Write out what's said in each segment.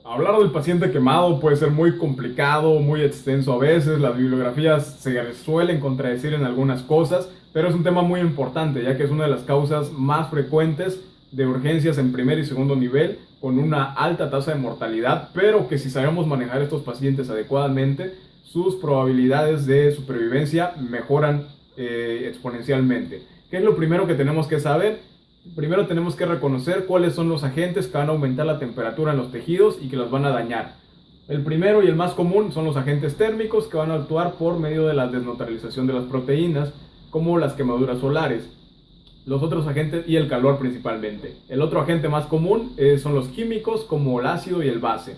Hablar del paciente quemado puede ser muy complicado, muy extenso a veces, las bibliografías se suelen contradecir en algunas cosas, pero es un tema muy importante ya que es una de las causas más frecuentes de urgencias en primer y segundo nivel, con una alta tasa de mortalidad, pero que si sabemos manejar estos pacientes adecuadamente, sus probabilidades de supervivencia mejoran exponencialmente. ¿Qué es lo primero que tenemos que saber? Primero tenemos que reconocer cuáles son los agentes que van a aumentar la temperatura en los tejidos y que los van a dañar. El primero y el más común son los agentes térmicos, que van a actuar por medio de la desnaturalización de las proteínas, como las quemaduras solares. Los otros agentes y el calor principalmente. El otro agente más común son los químicos, como el ácido y el base.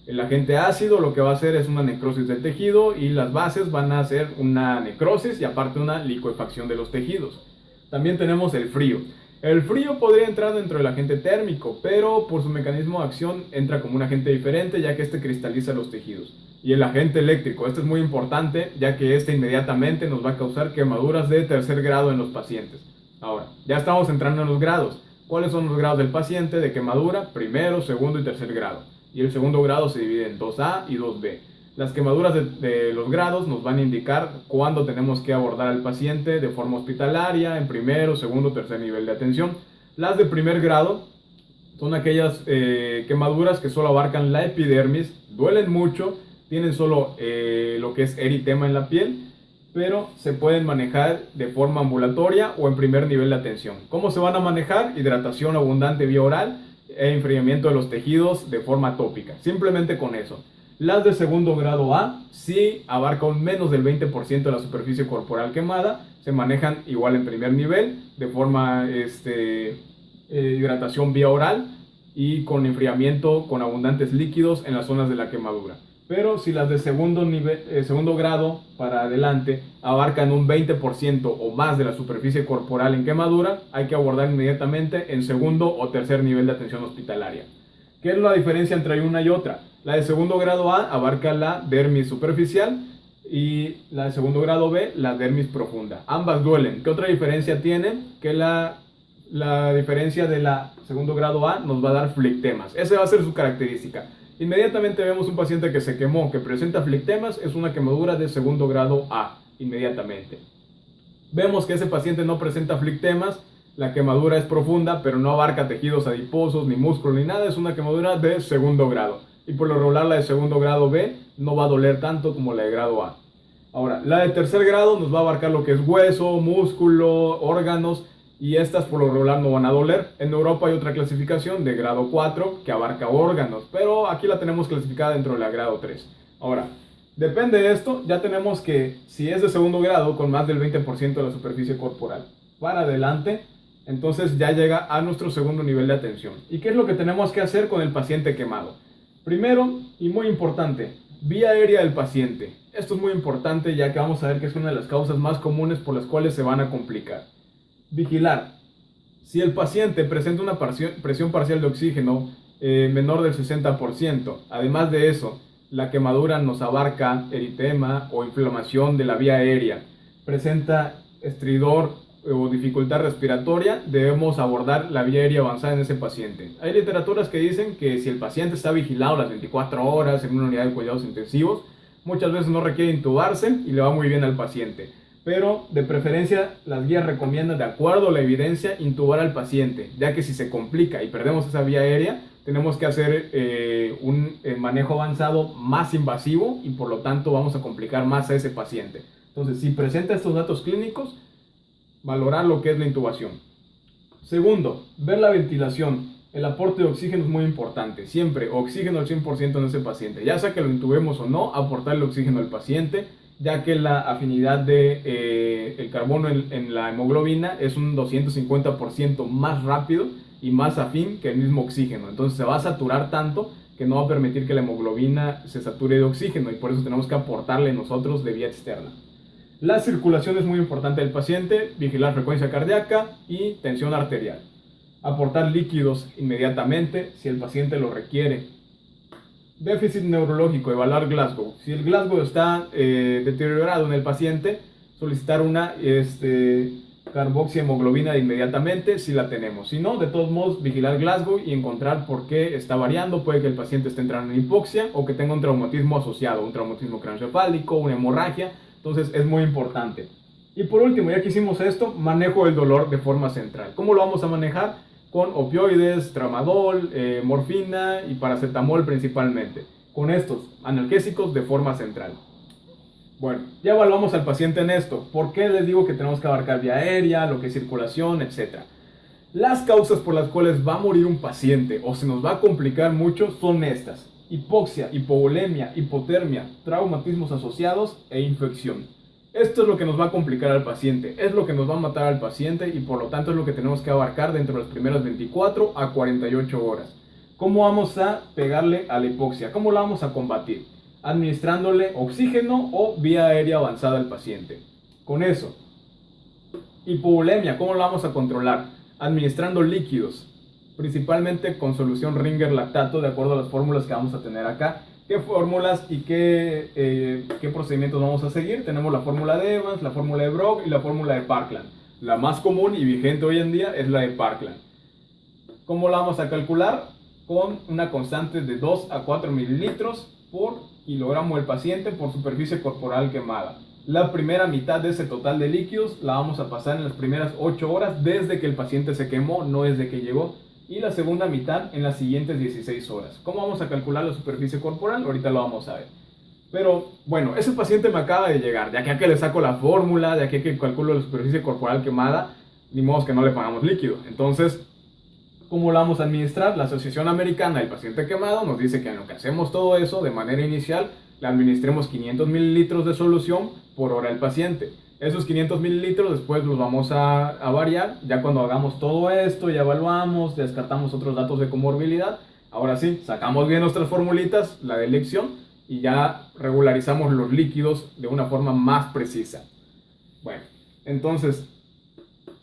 El agente ácido lo que va a hacer es una necrosis del tejido, y las bases van a hacer una necrosis y aparte una licuefacción de los tejidos. También tenemos el frío. El frío podría entrar dentro del agente térmico, pero por su mecanismo de acción entra como un agente diferente, ya que este cristaliza los tejidos. Y el agente eléctrico, este es muy importante, ya que este inmediatamente nos va a causar quemaduras de tercer grado en los pacientes. Ahora, ya estamos entrando en los grados. ¿Cuáles son los grados del paciente de quemadura? Primero, segundo y tercer grado. Y el segundo grado se divide en 2A y 2B. Las quemaduras de los grados nos van a indicar cuándo tenemos que abordar al paciente de forma hospitalaria, en primero, segundo, tercer nivel de atención. Las de primer grado son aquellas quemaduras que solo abarcan la epidermis, duelen mucho, tienen solo lo que es eritema en la piel, pero se pueden manejar de forma ambulatoria o en primer nivel de atención. ¿Cómo se van a manejar? Hidratación abundante vía oral e enfriamiento de los tejidos de forma tópica. Simplemente con eso. Las de segundo grado A sí abarcan menos del 20% de la superficie corporal quemada. Se manejan igual en primer nivel, de forma hidratación vía oral y con enfriamiento con abundantes líquidos en las zonas de la quemadura. Pero si las de segundo grado para adelante abarcan un 20% o más de la superficie corporal en quemadura, hay que abordar inmediatamente en segundo o tercer nivel de atención hospitalaria. ¿Qué es la diferencia entre una y otra? La de segundo grado A abarca la dermis superficial y la de segundo grado B, la dermis profunda. Ambas duelen. ¿Qué otra diferencia tienen? Que la diferencia de la segundo grado A nos va a dar flectemas. Esa va a ser su característica. Inmediatamente vemos un paciente que se quemó, que presenta flectemas, es una quemadura de segundo grado A, inmediatamente. Vemos que ese paciente no presenta flectemas, la quemadura es profunda, pero no abarca tejidos adiposos, ni músculo, ni nada, es una quemadura de segundo grado. Y por lo regular la de segundo grado B no va a doler tanto como la de grado A. Ahora, la de tercer grado nos va a abarcar lo que es hueso, músculo, órganos, y estas por lo regular no van a doler. En Europa hay otra clasificación de grado 4 que abarca órganos, pero aquí la tenemos clasificada dentro de la grado 3. Ahora, depende de esto, ya tenemos que si es de segundo grado con más del 20% de la superficie corporal para adelante, entonces ya llega a nuestro segundo nivel de atención. ¿Y qué es lo que tenemos que hacer con el paciente quemado? Primero, y muy importante, vía aérea del paciente. Esto es muy importante ya que vamos a ver que es una de las causas más comunes por las cuales se van a complicar. Vigilar. Si el paciente presenta una presión parcial de oxígeno menor del 60%, además de eso, la quemadura nos abarca eritema o inflamación de la vía aérea, presenta estridor o dificultad respiratoria, debemos abordar la vía aérea avanzada en ese paciente. Hay literaturas que dicen que si el paciente está vigilado las 24 horas en una unidad de cuidados intensivos, muchas veces no requiere intubarse y le va muy bien al paciente. Pero de preferencia las guías recomiendan, de acuerdo a la evidencia, intubar al paciente, ya que si se complica y perdemos esa vía aérea, tenemos que hacer un manejo avanzado más invasivo y por lo tanto vamos a complicar más a ese paciente. Entonces, si presenta estos datos clínicos, valorar lo que es la intubación. Segundo, ver la ventilación. El aporte de oxígeno es muy importante. Siempre oxígeno al 100% en ese paciente. Ya sea que lo intubemos o no, aportarle oxígeno al paciente, ya que la afinidad de el carbono en la hemoglobina es un 250% más rápido y más afín que el mismo oxígeno. Entonces se va a saturar tanto que no va a permitir que la hemoglobina se sature de oxígeno, y por eso tenemos que aportarle nosotros de vía externa. La circulación es muy importante del paciente, vigilar frecuencia cardíaca y tensión arterial. Aportar líquidos inmediatamente si el paciente lo requiere. Déficit neurológico, evaluar Glasgow. Si el Glasgow está deteriorado en el paciente, solicitar una carboxihemoglobina de inmediatamente si la tenemos. Si no, de todos modos, vigilar Glasgow y encontrar por qué está variando. Puede que el paciente esté entrando en hipoxia o que tenga un traumatismo asociado, un traumatismo craneoencefálico, una hemorragia. Entonces es muy importante. Y por último, ya que hicimos esto, manejo del dolor de forma central. ¿Cómo lo vamos a manejar? Con opioides, tramadol, morfina y paracetamol principalmente. Con estos analgésicos de forma central. Bueno, ya evaluamos al paciente en esto. ¿Por qué les digo que tenemos que abarcar vía aérea, lo que es circulación, etcétera? Las causas por las cuales va a morir un paciente o se nos va a complicar mucho son estas: hipoxia, hipovolemia, hipotermia, traumatismos asociados e infección. Esto es lo que nos va a complicar al paciente, es lo que nos va a matar al paciente y por lo tanto es lo que tenemos que abarcar dentro de las primeras 24 a 48 horas. ¿Cómo vamos a pegarle a la hipoxia? ¿Cómo la vamos a combatir? Administrándole oxígeno o vía aérea avanzada al paciente. Con eso. Hipovolemia, ¿cómo la vamos a controlar? Administrando líquidos, principalmente con solución Ringer lactato, de acuerdo a las fórmulas que vamos a tener acá. ¿Qué fórmulas y qué procedimientos vamos a seguir? Tenemos la fórmula de Evans, la fórmula de Brock y la fórmula de Parkland. La más común y vigente hoy en día es la de Parkland. ¿Cómo la vamos a calcular? Con una constante de 2 a 4 mililitros por kilogramo del paciente por superficie corporal quemada. La primera mitad de ese total de líquidos la vamos a pasar en las primeras 8 horas desde que el paciente se quemó, no desde que llegó. Y la segunda mitad en las siguientes 16 horas. ¿Cómo vamos a calcular la superficie corporal? Ahorita lo vamos a ver. Pero bueno, ese paciente me acaba de llegar. De aquí a que le saco la fórmula, de aquí a que calculo la superficie corporal quemada, ni modo que no le pagamos líquido. Entonces, ¿cómo lo vamos a administrar? La Asociación Americana del Paciente Quemado nos dice que en lo que hacemos todo eso, de manera inicial, le administremos 500 mililitros de solución por hora al paciente. Esos 500 mililitros después los vamos a variar. Ya cuando hagamos todo esto, ya evaluamos, descartamos otros datos de comorbilidad. Ahora sí, sacamos bien nuestras formulitas, la de elección, y ya regularizamos los líquidos de una forma más precisa. Bueno, entonces,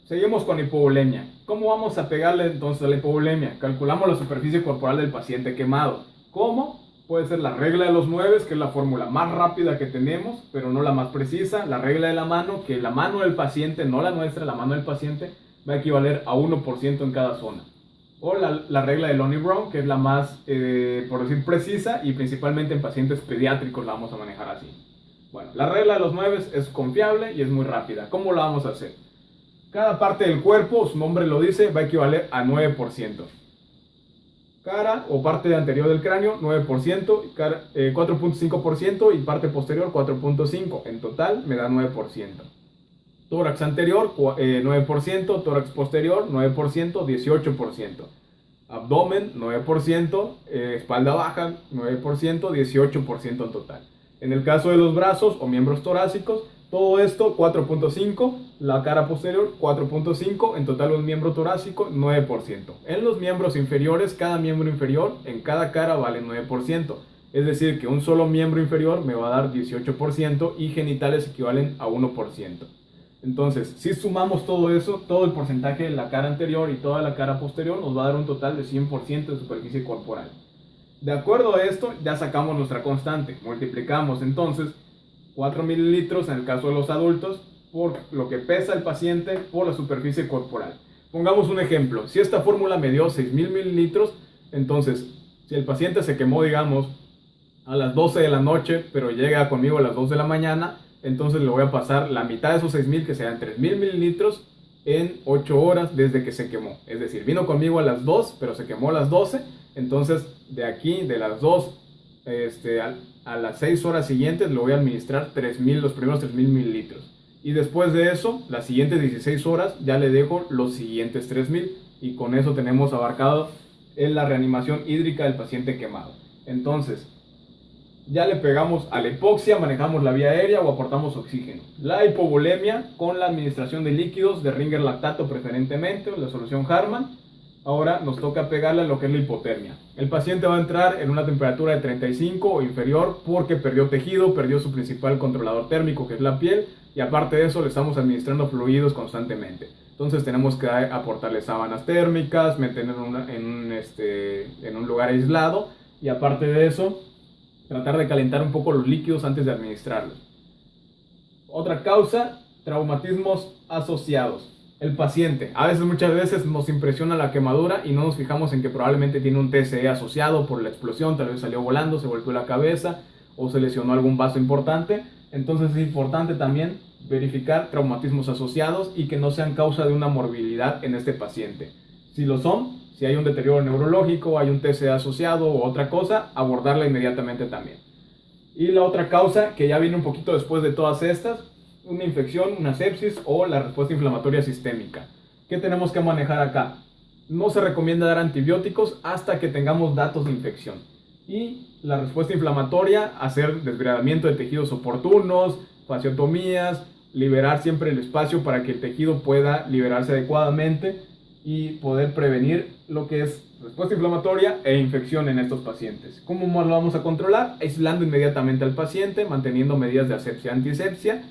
seguimos con hipovolemia. ¿Cómo vamos a pegarle entonces a la hipovolemia? Calculamos la superficie corporal del paciente quemado. ¿Cómo? Puede ser la regla de los 9, que es la fórmula más rápida que tenemos, pero no la más precisa. La regla de la mano, que la mano del paciente, no la nuestra, la mano del paciente, va a equivaler a 1% en cada zona. O la regla de Lonnie Brown, que es la más, por decir, precisa, y principalmente en pacientes pediátricos la vamos a manejar así. Bueno, la regla de los 9 es confiable y es muy rápida. ¿Cómo la vamos a hacer? Cada parte del cuerpo, su nombre lo dice, va a equivaler a 9%. Cara o parte anterior del cráneo, 9%, 4.5% y parte posterior, 4.5%. En total me da 9%. Tórax anterior, 9%, tórax posterior, 9%, 18%. Abdomen, 9%, espalda baja, 9%, 18% en total. En el caso de los brazos o miembros torácicos, todo esto 4.5, la cara posterior 4.5, en total un miembro torácico 9%. En los miembros inferiores, cada miembro inferior en cada cara vale 9%. Es decir, que un solo miembro inferior me va a dar 18% y genitales equivalen a 1%. Entonces, si sumamos todo eso, todo el porcentaje de la cara anterior y toda la cara posterior, nos va a dar un total de 100% de superficie corporal. De acuerdo a esto, ya sacamos nuestra constante. Multiplicamos entonces 4 mililitros en el caso de los adultos por lo que pesa el paciente por la superficie corporal. Pongamos un ejemplo. Si esta fórmula me dio 6.000 mililitros, entonces si el paciente se quemó, digamos, a las 12 de la noche, pero llega conmigo a las 2 de la mañana, entonces le voy a pasar la mitad de esos 6.000, que sean 3.000 mililitros, en 8 horas desde que se quemó. Es decir, vino conmigo a las 2, pero se quemó a las 12, entonces de aquí, de las 2 a las 6 horas siguientes, le voy a administrar 3.000, los primeros 3.000 mililitros. Y después de eso, las siguientes 16 horas, ya le dejo los siguientes 3.000. Y con eso tenemos abarcado en la reanimación hídrica del paciente quemado. Entonces, ya le pegamos a la hipoxia, manejamos la vía aérea o aportamos oxígeno. La hipovolemia con la administración de líquidos de Ringer lactato preferentemente, la solución Harman. Ahora nos toca pegarle a lo que es la hipotermia. El paciente va a entrar en una temperatura de 35 o inferior porque perdió tejido, perdió su principal controlador térmico, que es la piel, y aparte de eso le estamos administrando fluidos constantemente. Entonces tenemos que aportarle sábanas térmicas, meterlo en un lugar aislado, y aparte de eso, tratar de calentar un poco los líquidos antes de administrarlos. Otra causa, traumatismos asociados. El paciente. A veces, muchas veces nos impresiona la quemadura y no nos fijamos en que probablemente tiene un TCE asociado por la explosión, tal vez salió volando, se golpeó la cabeza o se lesionó algún vaso importante. Entonces es importante también verificar traumatismos asociados y que no sean causa de una morbilidad en este paciente. Si lo son, si hay un deterioro neurológico, hay un TCE asociado o otra cosa, abordarla inmediatamente también. Y la otra causa, que ya viene un poquito después de todas estas, una infección, una sepsis o la respuesta inflamatoria sistémica. ¿Qué tenemos que manejar acá? No se recomienda dar antibióticos hasta que tengamos datos de infección. Y la respuesta inflamatoria, hacer desgradamiento de tejidos oportunos, fasciotomías, liberar siempre el espacio para que el tejido pueda liberarse adecuadamente y poder prevenir lo que es respuesta inflamatoria e infección en estos pacientes. ¿Cómo lo vamos a controlar? Aislando inmediatamente al paciente, manteniendo medidas de asepsia, antisepsia,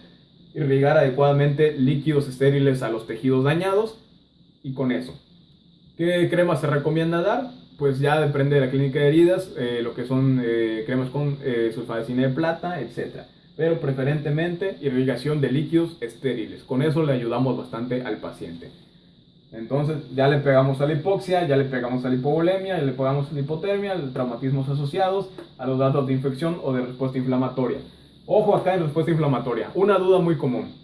irrigar adecuadamente líquidos estériles a los tejidos dañados y con eso. ¿Qué crema se recomienda dar? Pues ya depende de la clínica de heridas, lo que son cremas con sulfadecina de plata, etc. Pero preferentemente irrigación de líquidos estériles. Con eso le ayudamos bastante al paciente. Entonces ya le pegamos a la hipoxia, ya le pegamos a la hipovolemia, ya le pegamos a la hipotermia, a los traumatismos asociados, a los datos de infección o de respuesta inflamatoria. Ojo acá en respuesta inflamatoria, una duda muy común.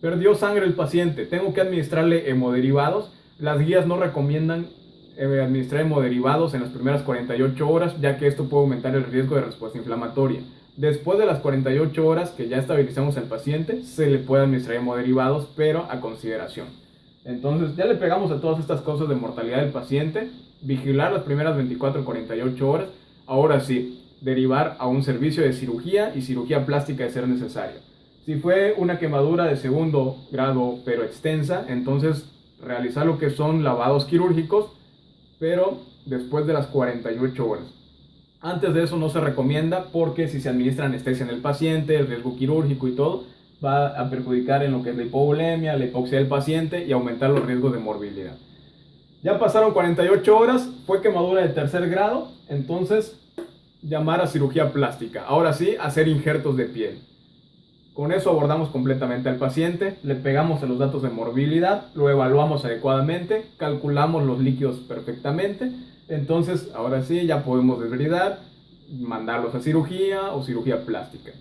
Perdió sangre el paciente, ¿tengo que administrarle hemoderivados? Las guías no recomiendan administrar hemoderivados en las primeras 48 horas, ya que esto puede aumentar el riesgo de respuesta inflamatoria. Después de las 48 horas que ya estabilizamos al paciente, se le puede administrar hemoderivados, pero a consideración. Entonces ya le pegamos a todas estas cosas de mortalidad del paciente, vigilar las primeras 24 o 48 horas, ahora sí, derivar a un servicio de cirugía y cirugía plástica de ser necesario. Si fue una quemadura de segundo grado pero extensa, entonces realizar lo que son lavados quirúrgicos, pero después de las 48 horas. Antes de eso no se recomienda porque si se administra anestesia en el paciente, el riesgo quirúrgico y todo, va a perjudicar en lo que es la hipovolemia, la hipoxia del paciente y aumentar los riesgos de morbilidad. Ya pasaron 48 horas, fue quemadura de tercer grado, entonces llamar a cirugía plástica. Ahora sí, hacer injertos de piel. Con eso abordamos completamente al paciente, le pegamos a los datos de morbilidad, lo evaluamos adecuadamente, calculamos los líquidos perfectamente. Entonces, ahora sí, ya podemos desbridar, mandarlos a cirugía o cirugía plástica.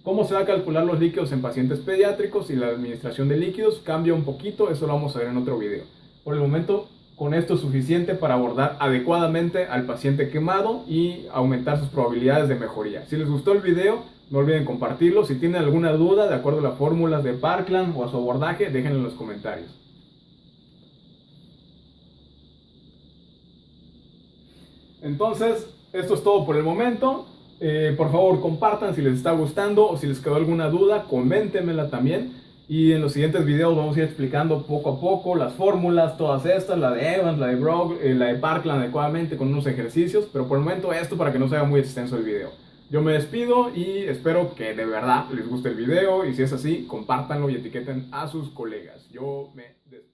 ¿Cómo se va a calcular los líquidos en pacientes pediátricos y la administración de líquidos? Cambia un poquito, eso lo vamos a ver en otro video. Por el momento, con esto es suficiente para abordar adecuadamente al paciente quemado y aumentar sus probabilidades de mejoría. Si les gustó el video, no olviden compartirlo. Si tienen alguna duda de acuerdo a las fórmulas de Parkland o a su abordaje, déjenlo en los comentarios. Entonces, esto es todo por el momento. Por favor, compartan si les está gustando o si les quedó alguna duda, coméntenmela también. Y en los siguientes videos vamos a ir explicando poco a poco las fórmulas, todas estas, la de Evans, la de Brock, la de Parkland adecuadamente con unos ejercicios. Pero por el momento esto para que no se haga muy extenso el video. Yo me despido y espero que de verdad les guste el video. Y si es así, compártanlo y etiqueten a sus colegas. Yo me despido.